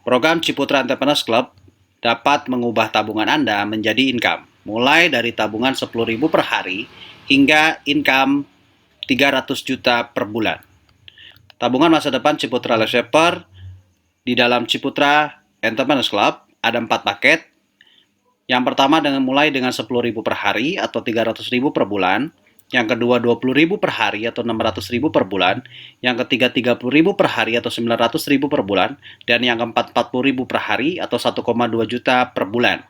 Program Ciputra Entrepreneurs Club dapat mengubah tabungan Anda menjadi income, mulai dari tabungan 10.000 per hari hingga income 300 juta per bulan. Tabungan masa depan Ciputra Life Saver di dalam Ciputra Entrepreneurs Club ada 4 paket. Yang pertama mulai dengan 10.000 per hari atau 300.000 per bulan. Yang kedua 20.000 per hari atau 600.000 per bulan. Yang ketiga 30.000 per hari atau 900.000 per bulan. Dan yang keempat 40.000 per hari atau 1,2 juta per bulan.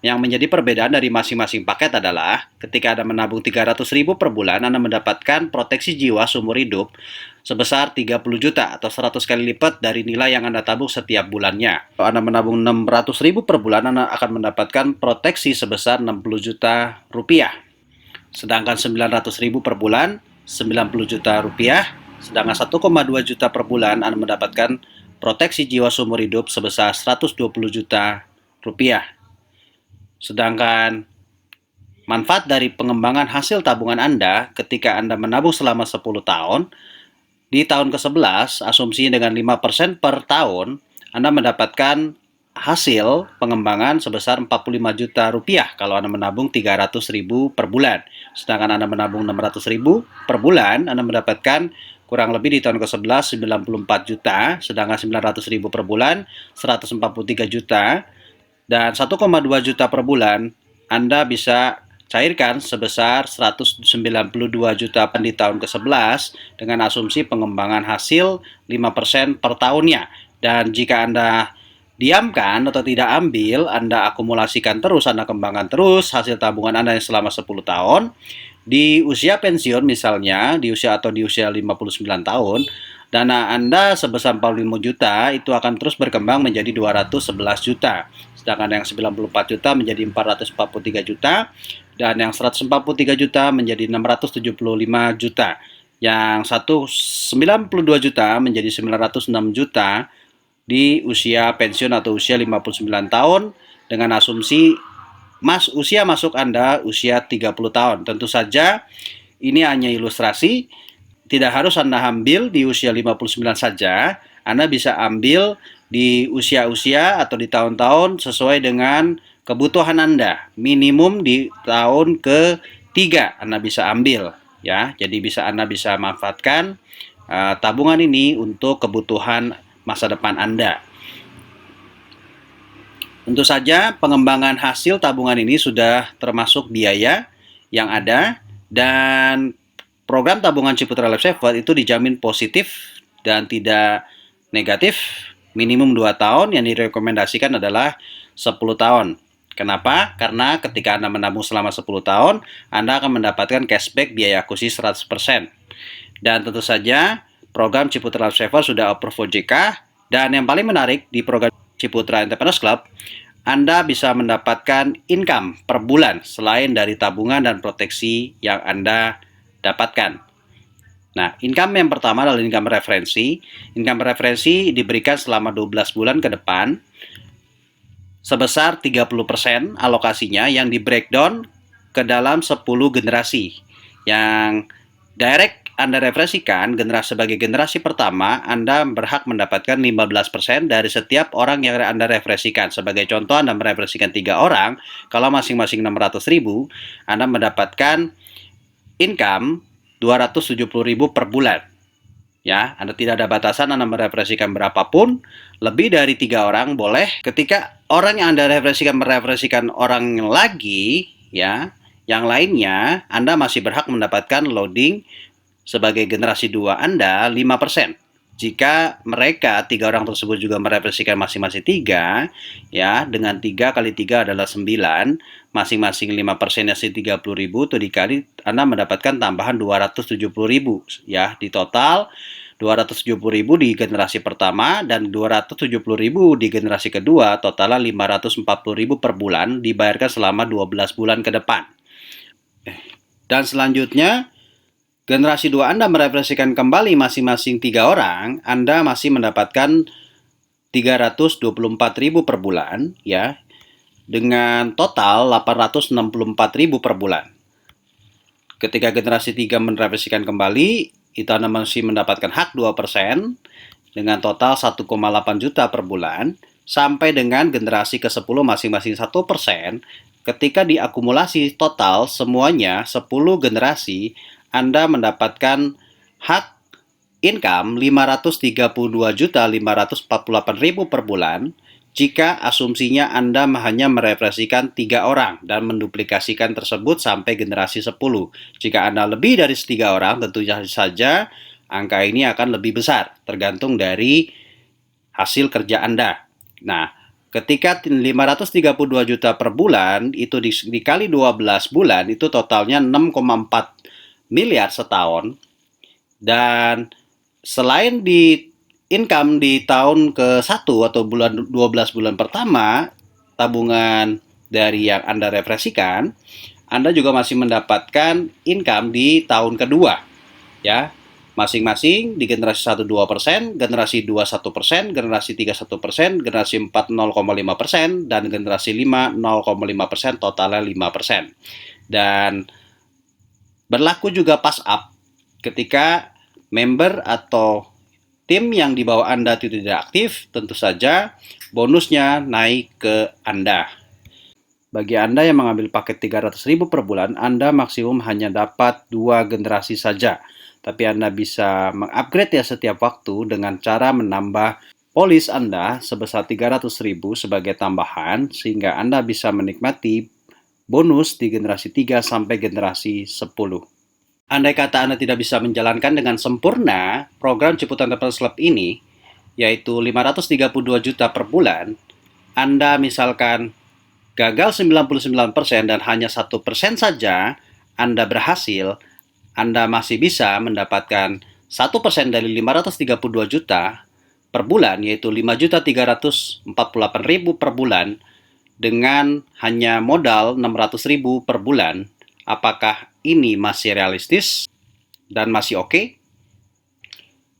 Yang menjadi perbedaan dari masing-masing paket adalah ketika Anda menabung 300.000 per bulan, Anda mendapatkan proteksi jiwa seumur hidup sebesar 30 juta atau 100 kali lipat dari nilai yang Anda tabung setiap bulannya. Kalau Anda menabung 600.000 per bulan, Anda akan mendapatkan proteksi sebesar 60 juta rupiah. Sedangkan 900.000 per bulan, 90 juta rupiah. Sedangkan 1,2 juta per bulan, Anda mendapatkan proteksi jiwa seumur hidup sebesar 120 juta rupiah. Sedangkan manfaat dari pengembangan hasil tabungan Anda ketika Anda menabung selama 10 tahun, di tahun ke-11, asumsi dengan 5% per tahun, Anda mendapatkan hasil pengembangan sebesar 45 juta rupiah kalau Anda menabung 300.000 per bulan. Sedangkan Anda menabung 600.000 per bulan, Anda mendapatkan kurang lebih di tahun ke-11 94 juta, sedangkan 900.000 per bulan 143 juta, dan 1,2 juta per bulan Anda bisa cairkan sebesar 192 juta di tahun ke-11 dengan asumsi pengembangan hasil 5% per tahunnya. Dan jika Anda diamkan atau tidak ambil, Anda akumulasikan terus, Anda kembangkan terus hasil tabungan Anda yang selama 10 tahun. Di usia pensiun misalnya, di usia 59 tahun, dana Anda sebesar 45 juta itu akan terus berkembang menjadi 211 juta. Sedangkan yang 94 juta menjadi 443 juta. Dan yang 143 juta menjadi 675 juta. Yang 192 juta menjadi 906 juta di usia pensiun atau usia 59 tahun dengan asumsi usia masuk Anda usia 30 tahun. Tentu saja ini hanya ilustrasi, tidak harus Anda ambil di usia 59 saja. Anda bisa ambil di usia-usia atau di tahun-tahun sesuai dengan kebutuhan Anda. Minimum di tahun ke-3 Anda bisa ambil ya. Jadi Anda bisa manfaatkan tabungan ini untuk kebutuhan masa depan Anda. Tentu saja pengembangan hasil tabungan ini sudah termasuk biaya yang ada, dan program tabungan Ciputra Life Saver itu dijamin positif dan tidak negatif. Minimum 2 tahun, yang direkomendasikan adalah 10 tahun. Kenapa? Karena ketika Anda menabung selama 10 tahun, Anda akan mendapatkan cashback biaya akuisisi 100%. Dan tentu saja program Ciputra Life Saver sudah approve OJK, dan yang paling menarik di program Ciputra Entrepreneurs Club, Anda bisa mendapatkan income per bulan selain dari tabungan dan proteksi yang Anda dapatkan. Nah, income yang pertama adalah income referensi. Income referensi diberikan selama 12 bulan ke depan sebesar 30% alokasinya yang di breakdown ke dalam 10 generasi. Yang direct Anda referensikan sebagai generasi pertama, Anda berhak mendapatkan 15% dari setiap orang yang Anda referensikan. Sebagai contoh, Anda mereferensikan 3 orang, kalau masing-masing 600.000, Anda mendapatkan income 270.000 per bulan. Ya, Anda tidak ada batasan, Anda mereferensikan berapapun, lebih dari 3 orang boleh. Ketika orang yang Anda mereferensikan orang lagi, ya, yang lainnya, Anda masih berhak mendapatkan loading sebagai generasi 2 Anda 5%. Jika mereka 3 orang tersebut juga mereferensikan masing-masing 3, ya, dengan 3 kali 3 adalah 9, masing-masing 5% yaitu 30.000 itu dikali, Anda mendapatkan tambahan 270.000 ya. Di total 270.000 di generasi pertama dan 270.000 di generasi kedua, totalnya 540.000 per bulan dibayarkan selama 12 bulan ke depan. Dan selanjutnya generasi 2 Anda mereferensikan kembali masing-masing 3 orang, Anda masih mendapatkan 324.000 per bulan ya, dengan total 864.000 per bulan. Ketika generasi 3 mereferensikan kembali, itu Anda masih mendapatkan hak 2% dengan total 1,8 juta per bulan. sampai dengan generasi ke-10 masing-masing 1%, ketika diakumulasi total semuanya 10 generasi, Anda mendapatkan hak income 532.548.000 per bulan jika asumsinya Anda hanya merefleksikan 3 orang dan menduplikasikan tersebut sampai generasi 10. Jika Anda lebih dari 3 orang, tentu saja angka ini akan lebih besar, tergantung dari hasil kerja Anda. Nah, ketika 532 juta per bulan, itu dikali 12 bulan, itu totalnya 6,4 miliar setahun. Dan selain di income di tahun ke-1 atau 12 bulan pertama, tabungan dari yang Anda refleksikan, Anda juga masih mendapatkan income di tahun kedua. Ya, masing-masing di generasi 1 2%, generasi 2 1%, generasi 3 1%, generasi 4 0,5%, dan generasi 5 0,5%, totalnya 5%. Dan berlaku juga pass up ketika member atau tim yang di bawah Anda tidak aktif, tentu saja bonusnya naik ke Anda. Bagi Anda yang mengambil paket 300.000 per bulan, Anda maksimum hanya dapat 2 generasi saja. Tapi Anda bisa mengupgrade ya setiap waktu dengan cara menambah polis Anda sebesar 300.000 sebagai tambahan, sehingga Anda bisa menikmati bonus di generasi 3 sampai generasi 10. Andai kata Anda tidak bisa menjalankan dengan sempurna program Ciputat Entrepreneurs Club ini, yaitu 532 juta per bulan, Anda misalkan gagal 99% dan hanya 1% saja Anda berhasil, Anda masih bisa mendapatkan 1% dari 532 juta per bulan, yaitu 5.348.000 per bulan, dengan hanya modal 600.000 per bulan. Apakah ini masih realistis dan masih oke?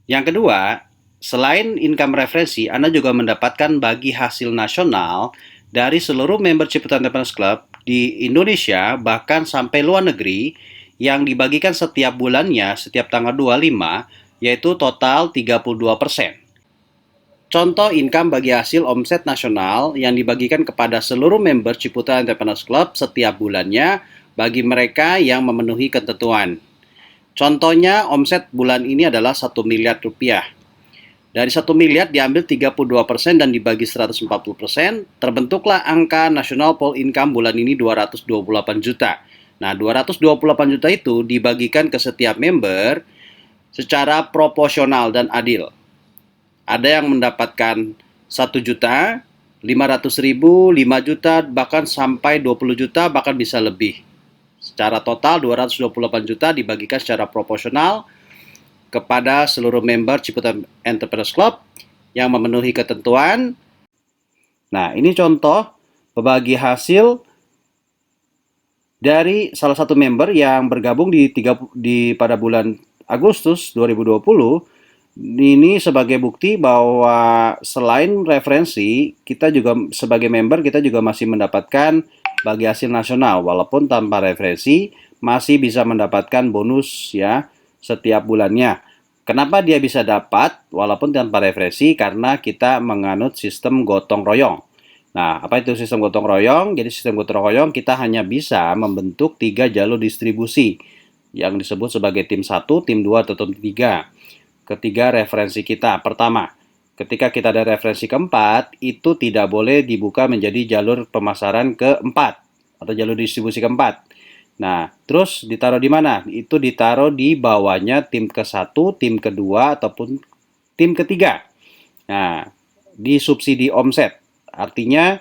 Yang kedua, selain income referensi, Anda juga mendapatkan bagi hasil nasional dari seluruh member Ciputat Entrepreneurs Club di Indonesia, bahkan sampai luar negeri, yang dibagikan setiap bulannya, setiap tanggal 25, yaitu total 32%. Contoh income bagi hasil omset nasional yang dibagikan kepada seluruh member Ciputat Entrepreneurs Club setiap bulannya bagi mereka yang memenuhi ketentuan. Contohnya, omset bulan ini adalah 1 miliar rupiah. Dari 1 miliar diambil 32% dan dibagi 140%, terbentuklah angka nasional pool income bulan ini 228 juta. Nah, 228 juta itu dibagikan ke setiap member secara proporsional dan adil. Ada yang mendapatkan 1 juta, 500.000, 5 juta, bahkan sampai 20 juta, bahkan bisa lebih. Secara total 228 juta dibagikan secara proporsional kepada seluruh member Ciputat Entrepreneurs Club yang memenuhi ketentuan. Nah, ini contoh pembagi hasil dari salah satu member yang bergabung pada bulan Agustus 2020. Ini sebagai bukti bahwa selain referensi, kita juga sebagai member kita juga masih mendapatkan bagi hasil nasional, walaupun tanpa referensi masih bisa mendapatkan bonus ya setiap bulannya. Kenapa dia bisa dapat walaupun tanpa referensi? Karena kita menganut sistem gotong royong. Nah, apa itu sistem gotong royong? Jadi sistem gotong royong kita hanya bisa membentuk 3 jalur distribusi yang disebut sebagai tim 1, tim 2, atau tim 3. Ketiga referensi kita. Pertama, ketika kita ada referensi keempat, itu tidak boleh dibuka menjadi jalur pemasaran keempat atau jalur distribusi keempat. Nah, terus ditaruh di mana? Itu ditaruh di bawahnya tim ke-1, tim kedua, ataupun tim ketiga. Nah, di subsidi omset. Artinya,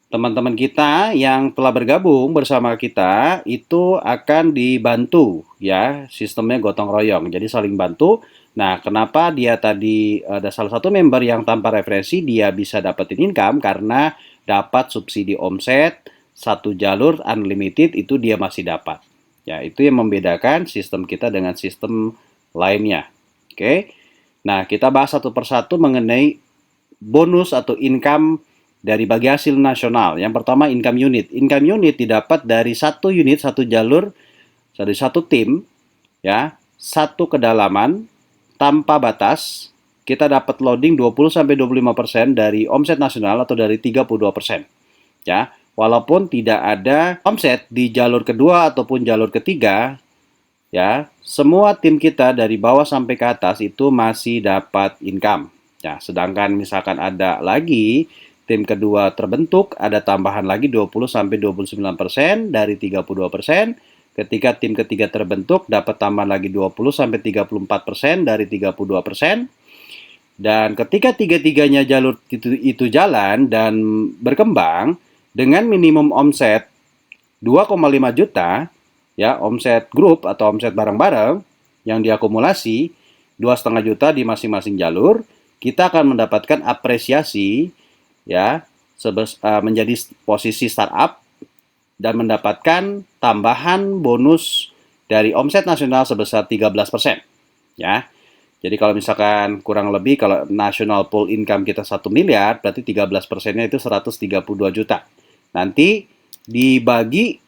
teman-teman kita yang telah bergabung bersama kita itu akan dibantu ya, sistemnya gotong royong. Jadi saling bantu. Nah, kenapa dia tadi ada salah satu member yang tanpa referensi dia bisa dapetin income karena dapat subsidi omset, 1 jalur unlimited itu dia masih dapat. Ya, itu yang membedakan sistem kita dengan sistem lainnya. Oke. Nah, kita bahas satu persatu mengenai bonus atau income dari bagi hasil nasional. Yang pertama income unit. Income unit didapat dari 1 unit, 1 jalur, dari 1 tim, ya, 1 kedalaman, tanpa batas, kita dapat loading 20-25% dari omset nasional atau dari 32%. Ya, walaupun tidak ada omset di jalur kedua ataupun jalur ketiga, ya, semua tim kita dari bawah sampai ke atas itu masih dapat income. Ya, sedangkan misalkan ada lagi tim kedua terbentuk, ada tambahan lagi 20-29% dari 32%. Ketika tim ketiga terbentuk, dapat tambahan lagi 20-34% dari 32%. Dan ketika tiga-tiganya jalur itu jalan dan berkembang dengan minimum omset 2,5 juta, ya, omset grup atau omset bareng-bareng yang diakumulasi 2,5 juta di masing-masing jalur, kita akan mendapatkan apresiasi, ya, menjadi posisi startup dan mendapatkan tambahan bonus dari omset nasional sebesar 13%. Ya. Jadi kalau misalkan kurang lebih kalau national pool income kita 1 miliar, berarti 13%-nya itu 132 juta. Nanti dibagi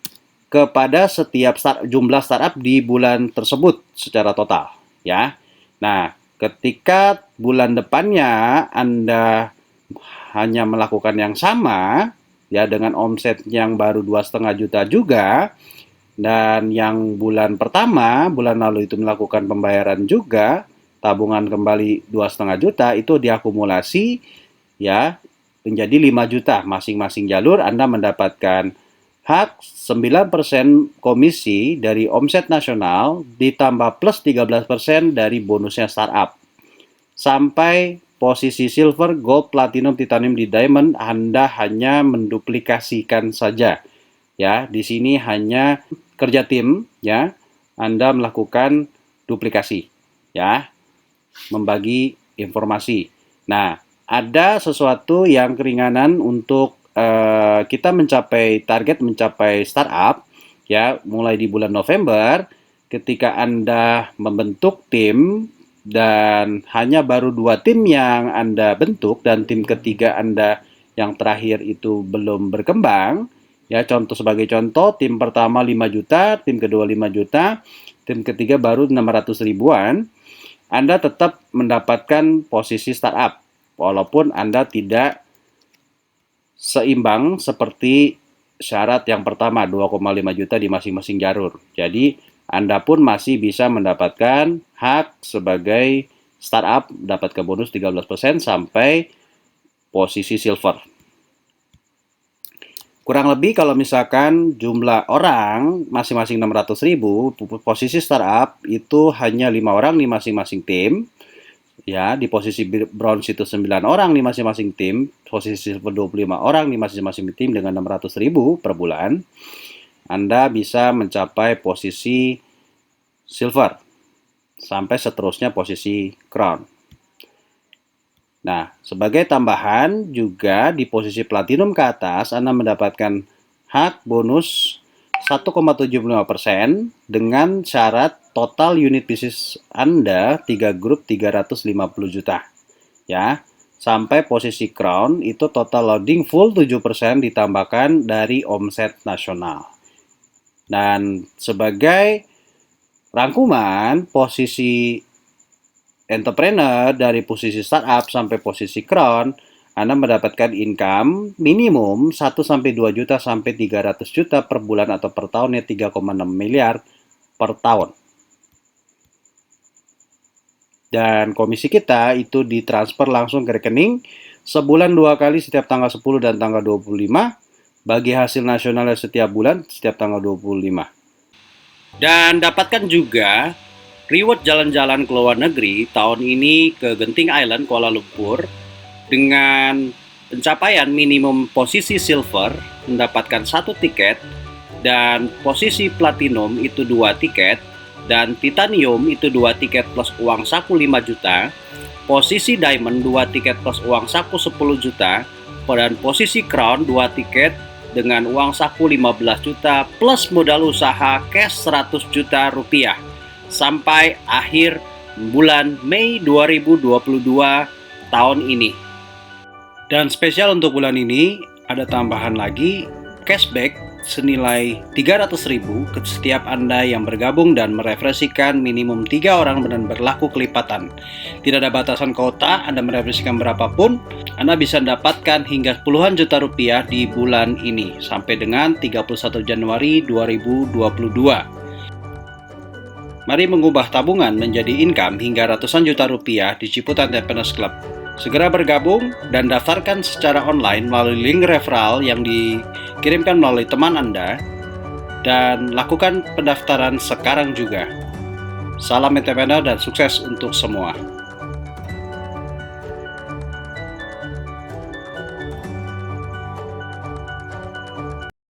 kepada setiap jumlah startup di bulan tersebut secara total, ya. Nah, ketika bulan depannya Anda hanya melakukan yang sama, ya, dengan omset yang baru 2,5 juta juga, dan yang bulan pertama, bulan lalu itu melakukan pembayaran juga, tabungan kembali 2,5 juta, itu diakumulasi, ya, menjadi 5 juta masing-masing jalur. Anda mendapatkan hak 9% komisi dari omset nasional ditambah plus 13% dari bonusnya startup. Sampai posisi silver, gold, platinum, titanium di diamond, Anda hanya menduplikasikan saja. Ya, di sini hanya kerja tim, ya. Anda melakukan duplikasi, ya. Membagi informasi. Nah, ada sesuatu yang keringanan untuk kita mencapai target mencapai startup, ya, mulai di bulan November. Ketika Anda membentuk tim dan hanya baru 2 tim yang Anda bentuk dan tim ketiga Anda yang terakhir itu belum berkembang, ya, sebagai contoh, tim pertama 5 juta, tim kedua 5 juta, tim ketiga baru 600 ribuan, Anda tetap mendapatkan posisi startup walaupun Anda tidak seimbang seperti syarat yang pertama 2,5 juta di masing-masing jalur. Jadi Anda pun masih bisa mendapatkan hak sebagai startup, dapat bonus 13% sampai posisi silver. Kurang lebih kalau misalkan jumlah orang masing-masing 600 ribu, posisi startup itu hanya 5 orang di masing-masing tim. Ya, di posisi bronze itu 9 orang di masing-masing tim, posisi silver 25 orang di masing-masing tim dengan 600 ribu per bulan. Anda bisa mencapai posisi silver sampai seterusnya posisi crown. Nah, sebagai tambahan juga di posisi platinum ke atas Anda mendapatkan hak bonus 1,75% dengan syarat total unit bisnis Anda 3 grup 350 juta. Ya, sampai posisi crown itu total loading full 7% ditambahkan dari omset nasional. Dan sebagai rangkuman posisi entrepreneur dari posisi startup sampai posisi crown, Anda mendapatkan income minimum 1-2 juta sampai 300 juta per bulan atau per tahunnya 3,6 miliar per tahun. Dan komisi kita itu ditransfer langsung ke rekening sebulan 2 kali setiap tanggal 10 dan tanggal 25, bagi hasil nasionalnya setiap bulan setiap tanggal 25. Dan dapatkan juga reward jalan-jalan ke luar negeri tahun ini ke Genting Island, Kuala Lumpur, dengan pencapaian minimum posisi silver mendapatkan 1 tiket, dan posisi platinum itu 2 tiket, dan titanium itu 2 tiket plus uang saku 5 juta, posisi diamond 2 tiket plus uang saku 10 juta, dan posisi crown 2 tiket dengan uang saku 15 juta plus modal usaha cash 100 juta rupiah sampai akhir bulan Mei 2022 tahun ini. Dan spesial untuk bulan ini ada tambahan lagi cashback senilai 300.000 ke setiap Anda yang bergabung dan merefleksikan minimum 3 orang dan berlaku kelipatan. Tidak ada batasan kota, Anda merefleksikan berapapun, Anda bisa mendapatkan hingga puluhan juta rupiah di bulan ini sampai dengan 31 Januari 2022. Mari mengubah tabungan menjadi income hingga ratusan juta rupiah di Ciputat Entrepreneurs Club. Segera bergabung dan daftarkan secara online melalui link referral yang dikirimkan melalui teman Anda dan lakukan pendaftaran sekarang juga. Salam entrepreneur dan sukses untuk semua.